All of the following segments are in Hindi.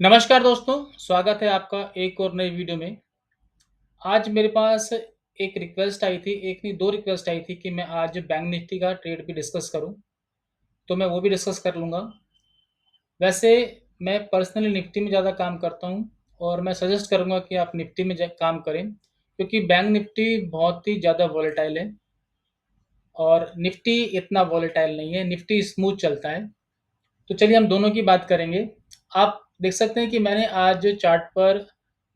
नमस्कार दोस्तों, स्वागत है आपका एक और नई वीडियो में। आज मेरे पास एक रिक्वेस्ट आई थी, एक नहीं 2 रिक्वेस्ट आई थी कि मैं आज बैंक निफ्टी का ट्रेड भी डिस्कस करूँ, तो मैं वो भी डिस्कस कर लूँगा। वैसे मैं पर्सनली निफ्टी में ज़्यादा काम करता हूँ और मैं सजेस्ट करूँगा कि आप निफ्टी में ज काम करें, क्योंकि बैंक निफ्टी बहुत ही ज़्यादा वोलेटाइल है और निफ्टी इतना वोलेटाइल नहीं है, निफ्टी स्मूथ चलता है। तो चलिए हम दोनों की बात करेंगे। आप देख सकते हैं कि मैंने आज चार्ट पर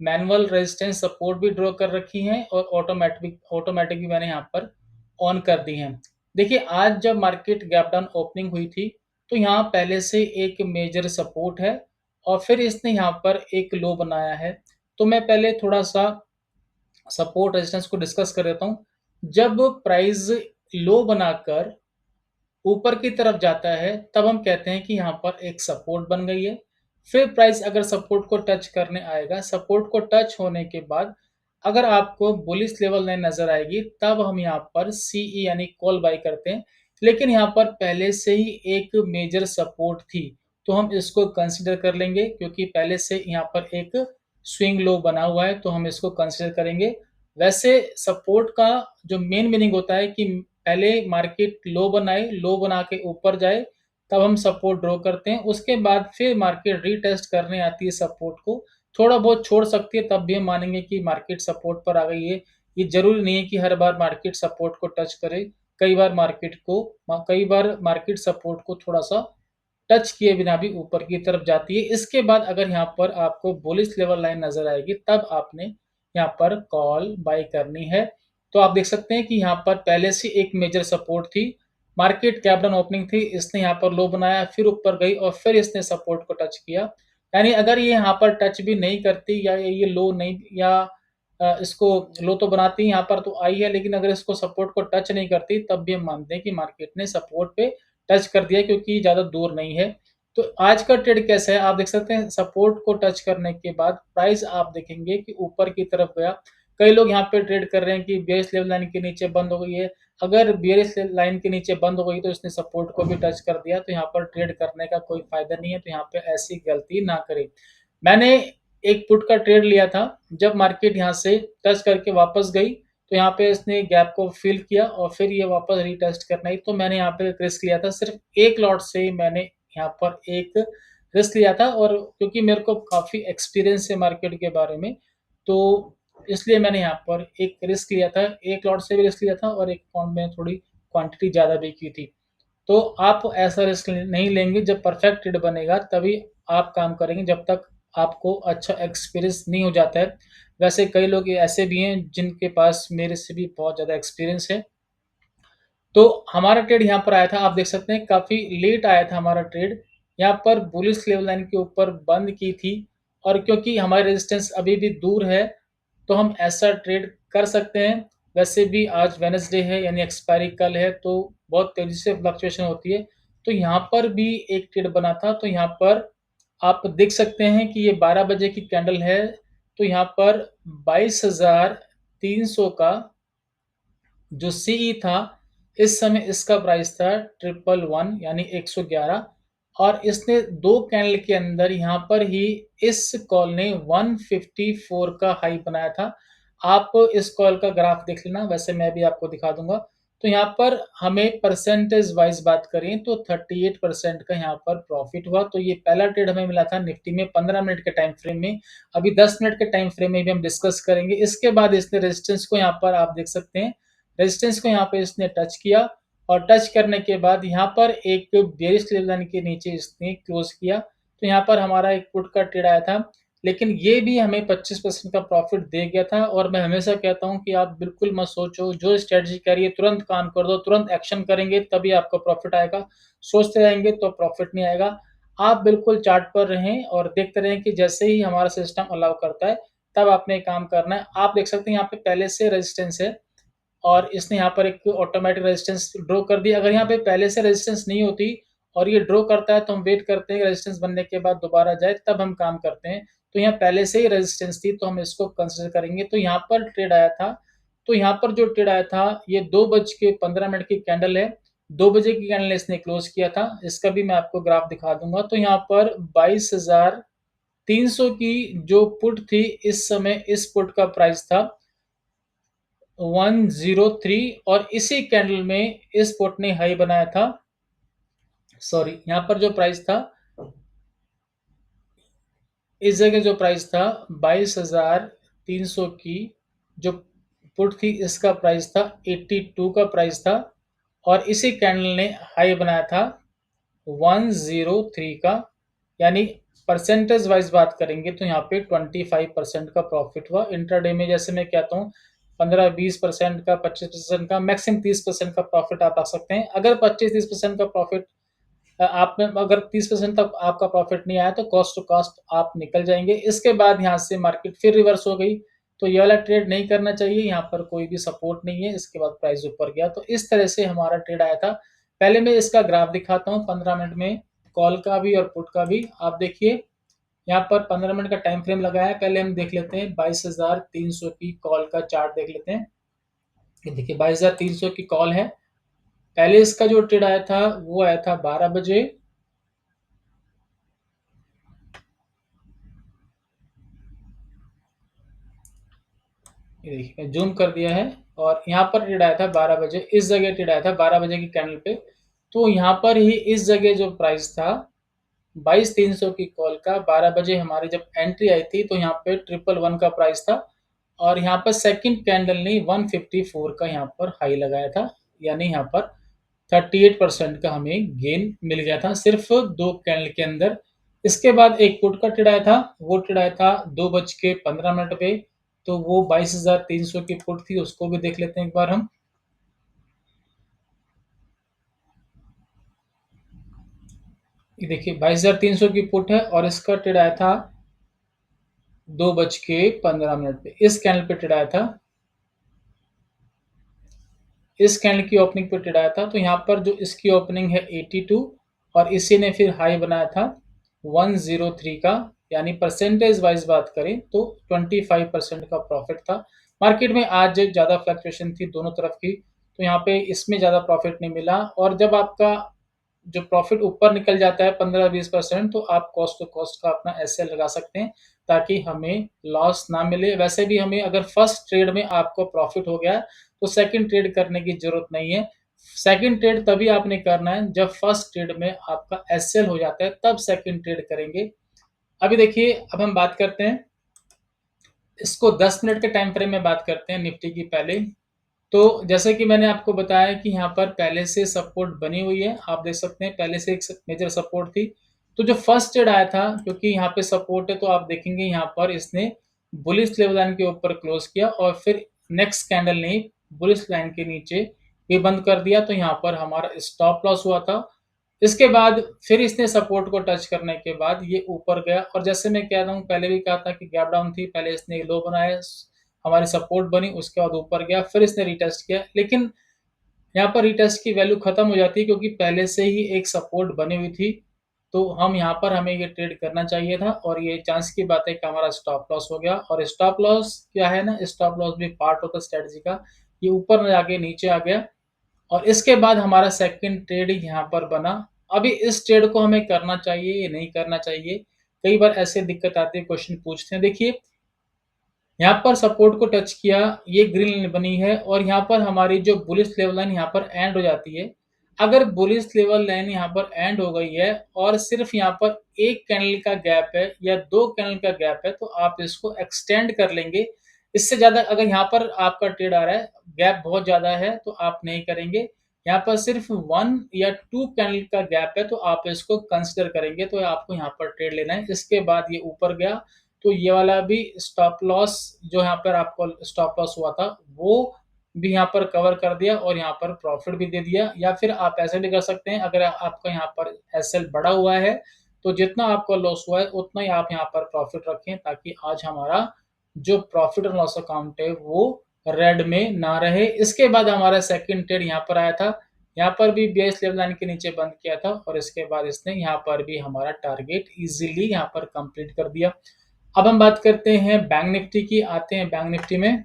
मैनुअल रेजिस्टेंस सपोर्ट भी ड्रॉ कर रखी हैं और ऑटोमैटिक ऑटोमैटिक भी मैंने यहाँ पर ऑन कर दी हैं। देखिए आज जब मार्केट गैप डाउन ओपनिंग हुई थी, तो यहाँ पहले से एक मेजर सपोर्ट है और फिर इसने यहाँ पर एक लो बनाया है। तो मैं पहले थोड़ा-सा सपोर्ट रेजिस्टेंस को डिस्कस कर देता हूँ। जब प्राइस लो बनाकर ऊपर की तरफ जाता है, तब हम कहते हैं कि यहाँ पर एक सपोर्ट बन गई है। फिर प्राइस अगर सपोर्ट को टच करने आएगा, सपोर्ट को टच होने के बाद अगर आपको बुलिश लेवल लाइन नज़र आएगी, तब हम यहाँ पर सीई यानी कॉल बाय करते हैं। लेकिन यहाँ पर पहले से ही एक मेजर सपोर्ट थी, तो हम इसको कंसीडर कर लेंगे क्योंकि पहले से यहाँ पर एक स्विंग लो बना हुआ है, तो हम इसको कंसीडर करेंगे। वैसे सपोर्ट का जो मेन मीनिंग होता है कि पहले मार्केट लो बनाए, लो बना के ऊपर जाए, तब हम सपोर्ट ड्रॉ करते हैं। उसके बाद फिर मार्केट रीटेस्ट करने आती है सपोर्ट को, थोड़ा बहुत छोड़ सकती है, तब भी हम मानेंगे कि मार्केट सपोर्ट पर आ गई है। ये ज़रूरी नहीं है कि हर बार मार्केट सपोर्ट को टच करे, कई बार मार्केट सपोर्ट को थोड़ा-सा टच किए बिना भी ऊपर की तरफ जाती है। इसके बाद अगर यहाँ पर आपको बुलिश लेवल लाइन नज़र आएगी, तब आपने यहाँ पर कॉल बाय करनी है। तो आप देख सकते हैं कि यहाँ पर पहले से एक मेजर सपोर्ट थी, मार्केट गैप डाउन ओपनिंग थी, इसने यहाँ पर लो बनाया, फिर ऊपर गई और फिर इसने सपोर्ट को टच किया। यानी अगर ये यहाँ पर टच भी नहीं करती या ये लो नहीं या इसको लो तो बनाती यहाँ पर तो आई है, लेकिन अगर इसको सपोर्ट को टच नहीं करती, तब भी हम मानते हैं कि मार्केट ने सपोर्ट पे टच कर दिया क्योंकि ज़्यादा दूर नहीं है। तो आज का ट्रेड कैसा है? आप देख सकते हैं सपोर्ट को टच करने के बाद प्राइस आप देखेंगे कि ऊपर की तरफ गया। कई लोग यहाँ पे ट्रेड कर रहे हैं कि बेयरिश लेवल लाइन के नीचे बंद हो गई है। अगर बेयरिश लाइन के नीचे बंद हो गई तो इसने सपोर्ट को भी टच कर दिया, तो यहाँ पर ट्रेड करने का कोई फ़ायदा नहीं है, तो यहाँ पे ऐसी गलती ना करें। मैंने एक पुट का ट्रेड लिया था, जब मार्केट यहाँ से टच करके वापस गई, तो यहाँ पे इसने गैप को फिल किया और फिर ये वापस रीटेस्ट करना ही, तो मैंने यहाँ पे एक रिस्क लिया था। सिर्फ़ 1 लॉट से ही मैंने यहाँ पर एक रिस्क लिया था और क्योंकि मेरे को काफ़ी एक्सपीरियंस है मार्केट के बारे में, तो इसलिए मैंने यहाँ पर एक रिस्क लिया था। 1 लॉट से भी रिस्क लिया था और एक अकाउंट में थोड़ी क्वांटिटी ज़्यादा भी की थी। तो आप ऐसा रिस्क नहीं लेंगे, जब परफेक्ट ट्रेड बनेगा तभी आप काम करेंगे, जब तक आपको अच्छा एक्सपीरियंस नहीं हो जाता है। वैसे कई लोग ऐसे भी हैं जिनके पास मेरे से भी बहुत ज़्यादा एक्सपीरियंस है। तो हमारा ट्रेड यहाँ पर आया था, आप देख सकते हैं काफ़ी लेट आया था हमारा ट्रेड। यहाँ पर बुलिश लेवल लाइन के ऊपर बंद की थी और क्योंकि हमारी रेजिस्टेंस अभी भी दूर है, तो हम ऐसा ट्रेड कर सकते हैं। वैसे भी आज वेडनेसडे है यानी एक्सपायरी कल है, तो बहुत तेज़ी से फ्लक्चुएशन होती है। तो यहाँ पर भी एक ट्रेड बना था, तो यहाँ पर आप देख सकते हैं कि ये 12 बजे की कैंडल है, तो यहाँ पर 22,300 का जो सीई था, इस समय इसका प्राइस था 111 यानी 111 और इसने 2 कैंडल के अंदर यहाँ पर ही इस कॉल ने 154 का हाई बनाया था। आप इस कॉल का ग्राफ देख लेना, वैसे मैं भी आपको दिखा दूँगा। तो यहाँ पर हमें परसेंटेज वाइज़ बात करें तो 38% का यहाँ पर प्रॉफ़िट हुआ। तो ये पहला ट्रेड हमें मिला था निफ्टी में 15 मिनट के टाइम फ्रेम में। अभी 10 मिनट के टाइम फ्रेम में भी हम डिस्कस करेंगे। इसके बाद इसने रेजिस्टेंस को यहाँ पर आप देख सकते हैं, रेजिस्टेंस को यहाँ पे इसने टच किया और टच करने के बाद यहाँ पर एक बेयरिश लेवल लाइन के नीचे इसने क्लोज किया। तो यहाँ पर हमारा एक पुट का ट्रेड आया था, लेकिन ये भी हमें 25% का प्रॉफिट दे गया था और मैं हमेशा कहता हूँ कि आप बिल्कुल मत सोचो, जो स्ट्रेटजी कह रही है तुरंत काम कर दो, तुरंत एक्शन करेंगे तभी आपका प्रॉफिट आएगा। सोचते रहेंगे तो प्रॉफिट नहीं आएगा। आप बिल्कुल चार्ट पर रहें और देखते रहें कि जैसे ही हमारा सिस्टम अलाउ करता है, तब आपने काम करना है। आप देख सकते हैं यहाँ पे पहले से रेजिस्टेंस है और इसने यहाँ पर एक ऑटोमेटिक रेजिस्टेंस ड्रॉ कर दी। अगर यहाँ पे पहले से रेजिस्टेंस नहीं होती और ये ड्रॉ करता है, तो हम वेट करते हैं रेजिस्टेंस बनने के बाद दोबारा जाए, तब हम काम करते हैं। तो यहाँ पहले से ही रेजिस्टेंस थी, तो हम इसको कंसीडर करेंगे। तो यहाँ पर ट्रेड आया था, तो यहाँ पर जो ट्रेड आया था, ये 2:15 की कैंडल है। 2 बजे की कैंडल इसने क्लोज किया था। इसका भी मैं आपको ग्राफ दिखा दूँगा। तो यहाँ पर 22,000 300 की जो पुट थी, इस समय इस पुट का प्राइस था 103 और इसी कैंडल में इस पुट ने हाई बनाया था। सॉरी, यहाँ पर जो प्राइस था, इस जगह जो प्राइस था 22,300 की जो पुट थी, इसका प्राइस था 82 का प्राइस था और इसी कैंडल ने हाई बनाया था 103 का। यानी परसेंटेज वाइज बात करेंगे तो यहाँ पे 25% का प्रॉफिट हुआ। इंट्राडे में जैसे मैं कहता हूँ 15-20% का, 25% का, मैक्सिमम 30% का प्रॉफिट आप आ सकते हैं। अगर 25-30% का प्रॉफिट आप में अगर 30% तक आपका प्रॉफिट नहीं आया तो कॉस्ट टू कॉस्ट आप निकल जाएंगे। इसके बाद यहाँ से मार्केट फिर रिवर्स हो गई, तो ये वाला ट्रेड नहीं करना चाहिए। यहाँ पर कोई भी सपोर्ट नहीं है। इसके बाद प्राइस ऊपर गया, तो इस तरह से हमारा ट्रेड आया था। पहले मैं इसका ग्राफ दिखाता हूँ 15 मिनट में, कॉल का भी और पुट का भी। आप देखिए यहाँ पर 15 मिनट का टाइम फ्रेम लगाया है। पहले हम देख लेते हैं 22,300 की कॉल का चार्ट देख लेते हैं। ये देखिए 22,300 की कॉल है। पहले इसका जो ट्रेड आया था वो आया था 12 बजे। ये देखिए जूम कर दिया है और यहाँ पर ट्रेड आया था 12 बजे। इस जगह ट्रेड आया था 12 बजे की कैंडल पे। तो यहाँ पर ही इस जगह जो प्राइस था 22,300 की कॉल का 12 बजे हमारी जब एंट्री आई थी, तो यहाँ पे 111 का प्राइस था और यहाँ पर सेकंड कैंडल ने 154 का यहाँ पर हाई लगाया था। यानी यहाँ पर 38% का हमें गेन मिल गया था सिर्फ 2 कैंडल के अंदर। इसके बाद एक पुट का ट्रेड आया था, वो ट्रेड आया था 2:15 पे। तो वो 22,300 की पुट थी, उसको भी देख लेते हैं एक बार हम। ये देखिए 22,300 की पुट है और इसका ट्रेड आया था 2:15 पे। इस कैंडल पे ट्रेड आया था, इस कैंडल की ओपनिंग पे ट्रेड आया था। तो यहाँ पर जो इसकी ओपनिंग है 82 और इसी ने फिर हाई बनाया था 103 का। यानी परसेंटेज वाइज बात करें तो 25% का प्रॉफिट था। मार्केट में आज ज़्यादा फ्लक्चुएशन थी दोनों तरफ की, तो यहाँ पे इसमें ज़्यादा प्रॉफिट नहीं मिला। और जब आपका जो प्रॉफिट ऊपर निकल जाता है 15-20%, तो आप कॉस्ट टू कॉस्ट का अपना एसएल लगा सकते हैं ताकि हमें लॉस ना मिले। वैसे भी हमें अगर फर्स्ट ट्रेड में आपको प्रॉफिट हो गया तो सेकंड ट्रेड करने की जरूरत नहीं है। सेकंड ट्रेड तभी आपने करना है जब फर्स्ट ट्रेड में आपका एसएल हो जाता है, तब सेकंड ट्रेड करेंगे। अभी देखिए, अब हम बात करते हैं इसको 10 मिनट के टाइम फ्रेम में बात करते हैं निफ्टी की पहले। तो जैसे कि मैंने आपको बताया कि यहाँ पर पहले से सपोर्ट बनी हुई है, आप देख सकते हैं पहले से एक मेजर सपोर्ट थी। तो जो फर्स्ट ट्रेड आया था, क्योंकि यहाँ पे सपोर्ट है तो आप देखेंगे यहाँ पर इसने बुलिश लेवल लाइन के ऊपर क्लोज किया और फिर नेक्स्ट कैंडल ने बुलिश लाइन के नीचे भी बंद कर दिया, तो यहाँ पर हमारा स्टॉप लॉस हुआ था। इसके बाद फिर इसने सपोर्ट को टच करने के बाद ये ऊपर गया और जैसे मैं कह रहा हूँ, पहले भी कहा था कि गैप डाउन थी, पहले इसने लो बनाया, हमारी सपोर्ट बनी, उसके बाद ऊपर गया, फिर इसने रिटेस्ट किया। लेकिन यहाँ पर रिटेस्ट की वैल्यू खत्म हो जाती है क्योंकि पहले से ही एक सपोर्ट बनी हुई थी। तो हम यहाँ पर हमें ये ट्रेड करना चाहिए था और ये चांस की बात है कि हमारा स्टॉप लॉस हो गया। और स्टॉप लॉस क्या है ना, स्टॉप लॉस भी पार्ट होता है स्ट्रेटजी का। ये ऊपर न जाके नीचे आ गया और इसके बाद हमारा सेकंड ट्रेड यहाँ पर बना। अभी इस ट्रेड को हमें करना चाहिए या नहीं करना चाहिए, कई बार ऐसे दिक्कत आती है, क्वेश्चन पूछते हैं। देखिए यहाँ पर सपोर्ट को टच किया, ये ग्रीन लाइन बनी है और यहाँ पर हमारी जो बुलिश लेवल लाइन यहाँ पर एंड हो जाती है। अगर बुलिश लेवल लाइन यहाँ पर एंड हो गई है और सिर्फ यहाँ पर एक कैंडल का गैप है या 2 कैंडल का गैप है, तो आप इसको एक्सटेंड कर लेंगे। इससे ज्यादा अगर यहाँ पर आपका ट्रेड आ रहा है, गैप बहुत ज्यादा है, तो आप नहीं करेंगे। यहाँ पर सिर्फ 1 या 2 कैंडल का गैप है तो आप इसको कंसिडर करेंगे, तो आपको यहाँ पर ट्रेड लेना है। इसके बाद ये ऊपर गया तो ये वाला भी स्टॉप लॉस, जो यहाँ पर आपको स्टॉप लॉस हुआ था, वो भी यहाँ पर कवर कर दिया और यहाँ पर प्रॉफिट भी दे दिया। या फिर आप ऐसे भी कर सकते हैं, अगर आपका यहाँ पर एसएल बढ़ा हुआ है तो जितना आपका लॉस हुआ है उतना ही आप यहाँ पर प्रॉफिट रखें, ताकि आज हमारा जो प्रॉफिट और लॉस अकाउंट है वो रेड में ना रहे। इसके बाद हमारा सेकंड ट्रेड यहाँ पर आया था, यहाँ पर भी बेस लेवल लाइन के नीचे बंद किया था और इसके बाद इसने यहाँ पर भी हमारा टारगेट इजीली यहाँ पर कंप्लीट कर दिया। अब हम बात करते हैं बैंक निफ्टी की, आते हैं बैंक निफ्टी में।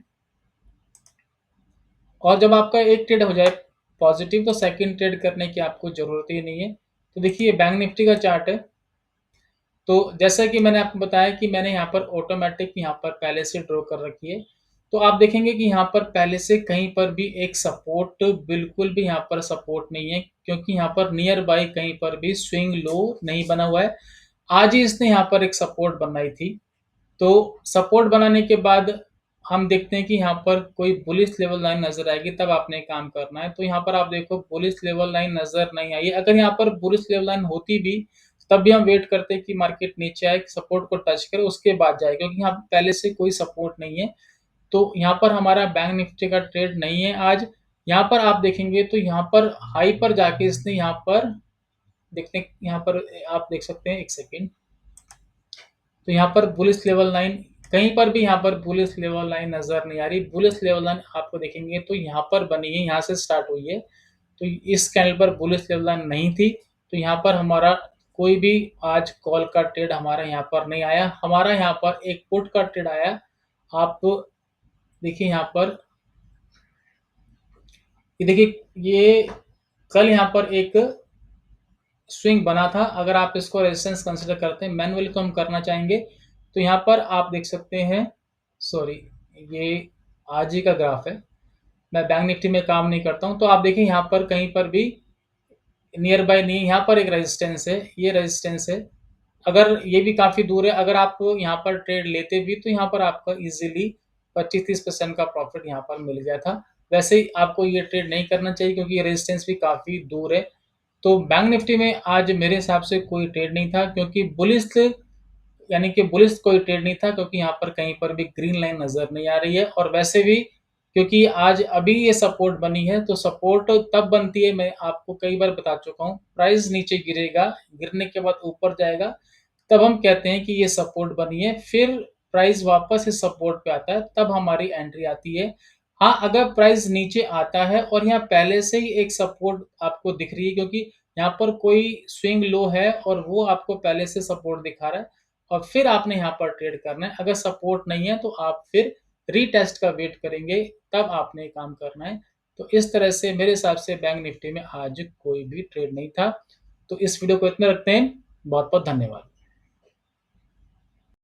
और जब आपका एक ट्रेड हो जाए पॉजिटिव, तो सेकंड ट्रेड करने की आपको जरूरत ही नहीं है। तो देखिए बैंक निफ्टी का चार्ट है, तो जैसा कि मैंने आपको बताया कि मैंने यहाँ पर ऑटोमेटिक यहाँ पर पहले से ड्रॉ कर रखी है। तो आप देखेंगे कि यहाँ पर पहले से कहीं पर भी एक सपोर्ट, बिल्कुल भी यहाँ पर सपोर्ट नहीं है, क्योंकि यहाँ पर नियर बाय कहीं पर भी स्विंग लो नहीं बना हुआ है। आज ही इसने यहाँ पर एक सपोर्ट बनाई थी। तो सपोर्ट बनाने के बाद हम देखते हैं कि यहाँ पर कोई बुलिश लेवल लाइन नजर आएगी, तब आपने काम करना है। तो यहाँ पर आप देखो बुलिश लेवल लाइन नजर नहीं आई। अगर यहाँ पर बुलिश लेवल लाइन होती भी, तब भी हम वेट करते हैं कि मार्केट नीचे आए, सपोर्ट को टच करे, उसके बाद जाए, क्योंकि यहाँ पहले से कोई सपोर्ट नहीं है। तो यहाँ पर हमारा बैंक निफ्टी का ट्रेड नहीं है आज। यहाँ पर आप देखेंगे तो यहाँ पर हाई पर जाके इसने यहाँ पर देखते हैं, यहाँ पर आप देख सकते हैं, एक सेकेंड। तो यहाँ पर बुलिश लेवल लाइन, कहीं पर भी यहाँ पर बुलिश लेवल लाइन नजर नहीं आ रही। बुलिश लेवल लाइन आपको देखेंगे तो यहाँ पर बनी है, यहाँ से स्टार्ट हुई है। तो इस कैंडल पर बुलिश लेवल लाइन नहीं थी। तो यहाँ पर हमारा कोई भी आज कॉल का ट्रेड हमारा यहाँ पर नहीं आया। हमारा यहाँ पर एक पुट का ट्रेड आया। आप देखिए यहाँ पर, ये देखिए, ये कल यहाँ पर एक स्विंग बना था। अगर आप इसको रेजिस्टेंस कंसिडर करते हैं, मैनुअली तो हम करना चाहेंगे। तो यहाँ पर आप देख सकते हैं, सॉरी, ये आज ही का ग्राफ है, मैं बैंक निफ्टी में काम नहीं करता हूँ। तो आप देखिए यहाँ पर कहीं पर भी नियर बाय नहीं, यहाँ पर एक रेजिस्टेंस है, ये रेजिस्टेंस है। अगर ये भी काफ़ी दूर है, अगर आप यहाँ पर ट्रेड लेते भी तो यहाँ पर आपका इजीली 25-30% का प्रॉफिट यहाँ पर मिल गया था। वैसे ही आपको ये ट्रेड नहीं करना चाहिए, क्योंकि ये रेजिस्टेंस भी काफ़ी दूर है। तो बैंक निफ्टी में आज मेरे हिसाब से कोई ट्रेड नहीं था, क्योंकि बुलिश, यानी कि बुलिश कोई ट्रेड नहीं था, क्योंकि यहाँ पर कहीं पर भी ग्रीन लाइन नजर नहीं आ रही है। और वैसे भी क्योंकि आज अभी ये सपोर्ट बनी है, तो सपोर्ट तब बनती है, मैं आपको कई बार बता चुका हूँ, प्राइस नीचे गिरेगा, गिरने के बाद ऊपर जाएगा, तब हम कहते हैं कि ये सपोर्ट बनी है। फिर प्राइस वापस इस सपोर्ट पे आता है, तब हमारी एंट्री आती है। हाँ, अगर प्राइस नीचे आता है और यहाँ पहले से ही एक सपोर्ट आपको दिख रही है, क्योंकि यहाँ पर कोई स्विंग लो है और वो आपको पहले से सपोर्ट दिखा रहा है, और फिर आपने यहाँ पर ट्रेड करना है। अगर सपोर्ट नहीं है तो आप फिर रीटेस्ट का वेट करेंगे, तब आपने काम करना है। तो इस तरह से मेरे हिसाब से बैंक निफ्टी में आज कोई भी ट्रेड नहीं था। तो इस वीडियो को इतना रखते हैं। बहुत बहुत धन्यवाद।